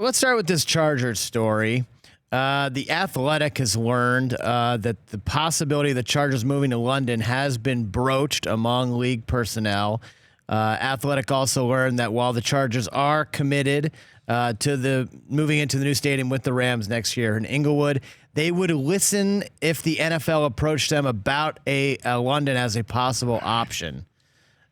Let's start with this Chargers story. The Athletic has learned that the possibility of the Chargers moving to London has been broached among league personnel. Athletic also learned that while the Chargers are committed to the moving into the new stadium with the Rams next year in Inglewood, they would listen if the NFL approached them about a London as a possible option.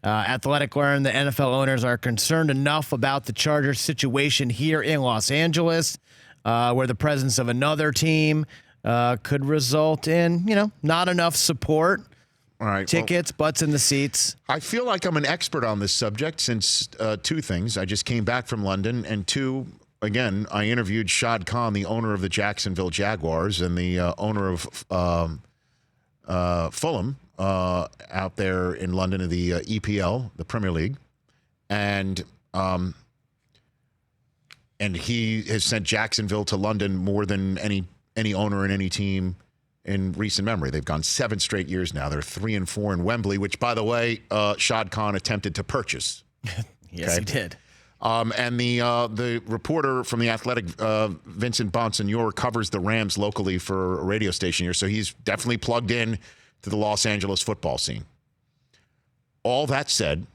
Athletic learned the NFL owners are concerned enough about the Chargers situation here in Los Angeles, where the presence of another team could result in, not enough support. All right, Tickets, butts in the seats. I feel like I'm an expert on this subject since two things. I just came back from London, and two, again, I interviewed Shad Khan, the owner of the Jacksonville Jaguars and the owner of Fulham out there in London of the EPL, the Premier League. And he has sent Jacksonville to London more than any owner in any team in recent memory. They've gone 7 straight years now. They're 3-4 in Wembley, which, by the way, Shad Khan attempted to purchase. Yes, he did. And the reporter from The Athletic, Vincent Bonsignor, covers the Rams locally for a radio station here, so he's definitely plugged in to the Los Angeles football scene. All that said,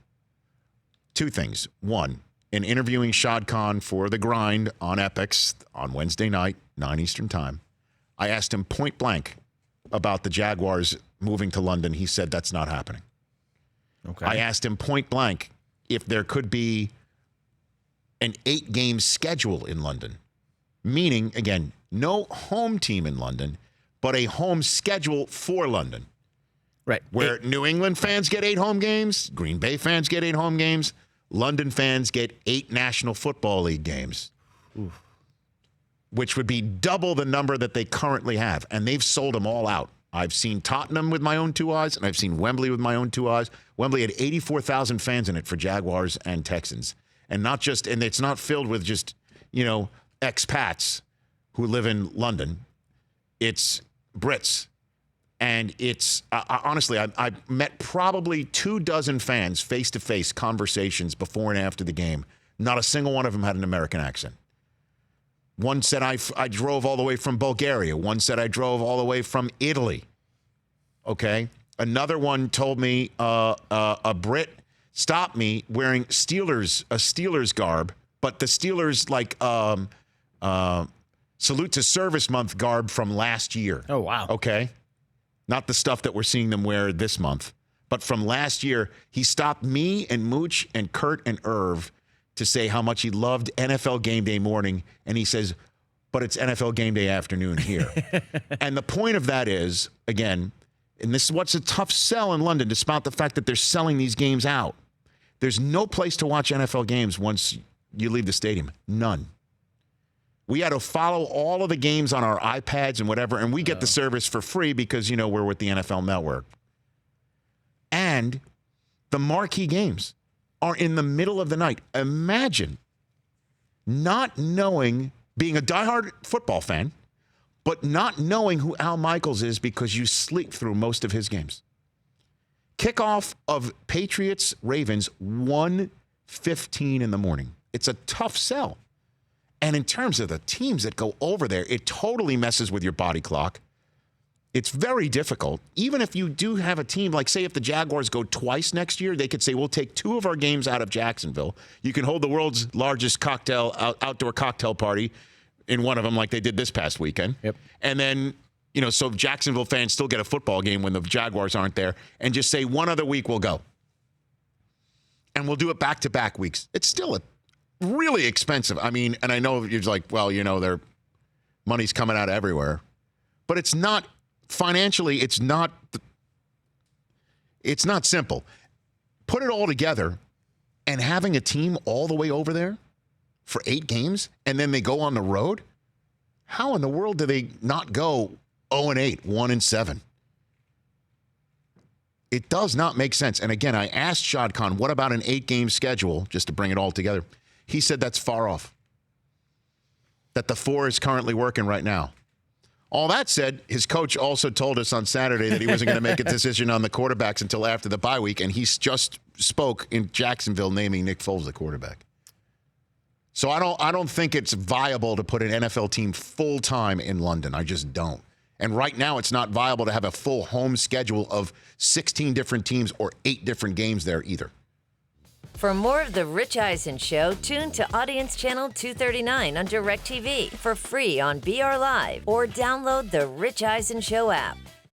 two things. One, in interviewing Shad Khan for The Grind on Epix on Wednesday night, 9 Eastern Time, I asked him point blank about the Jaguars moving to London. He said that's not happening. Okay. I asked him point blank if there could be an 8-game schedule in London, meaning, again, no home team in London, but a home schedule for London. Right. Where New England fans get 8 home games, Green Bay fans get 8 home games, London fans get 8 National Football League games. Oof. Which would be double the number that they currently have. And they've sold them all out. I've seen Tottenham with my own 2 eyes, and I've seen Wembley with my own 2 eyes. Wembley had 84,000 fans in it for Jaguars and Texans. And it's not filled with just, expats who live in London. It's Brits. And it's, honestly, I met probably 24 fans face-to-face conversations before and after the game. Not a single one of them had an American accent. One said I drove all the way from Bulgaria. One said I drove all the way from Italy. Okay? Another one told me a Brit stopped me wearing a Steelers garb, but the Steelers salute to service month garb from last year. Oh, wow. Okay? Not the stuff that we're seeing them wear this month, but from last year. He stopped me and Mooch and Kurt and Irv to say how much he loved NFL game day morning. And he says, but it's NFL game day afternoon here. And the point of that is, again, and this is what's a tough sell in London, despite the fact that they're selling these games out. There's no place to watch NFL games once you leave the stadium. None. We had to follow all of the games on our iPads and whatever, and we get the service for free because, we're with the NFL Network. And the marquee games are in the middle of the night. Imagine not knowing, being a diehard football fan, but not knowing who Al Michaels is because you sleep through most of his games. Kickoff of Patriots-Ravens, 1:15 in the morning. It's a tough sell. And in terms of the teams that go over there, it totally messes with your body clock. It's very difficult. Even if you do have a team, like say if the Jaguars go twice next year, they could say, we'll take 2 of our games out of Jacksonville. You can hold the world's largest outdoor cocktail party in one of them like they did this past weekend. Yep. And then, so Jacksonville fans still get a football game when the Jaguars aren't there, and just say one other week we'll go. And we'll do it back-to-back weeks. It's still really expensive. I mean, and I know you're like, well, their money's coming out of everywhere. But it's not. Financially, it's not simple. Put it all together, and having a team all the way over there for 8 games, and then they go on the road, how in the world do they not go 0-8, 1-7? It does not make sense. And again, I asked Shad Khan, what about an 8-game schedule, just to bring it all together? He said that's far off, that the 4 is currently working right now. All that said, his coach also told us on Saturday that he wasn't going to make a decision on the quarterbacks until after the bye week, and he just spoke in Jacksonville naming Nick Foles the quarterback. So I don't think it's viable to put an NFL team full time in London. I just don't. And right now, it's not viable to have a full home schedule of 16 different teams or 8 different games there either. For more of The Rich Eisen Show, tune to Audience Channel 239 on DirecTV for free on BR Live or download the Rich Eisen Show app.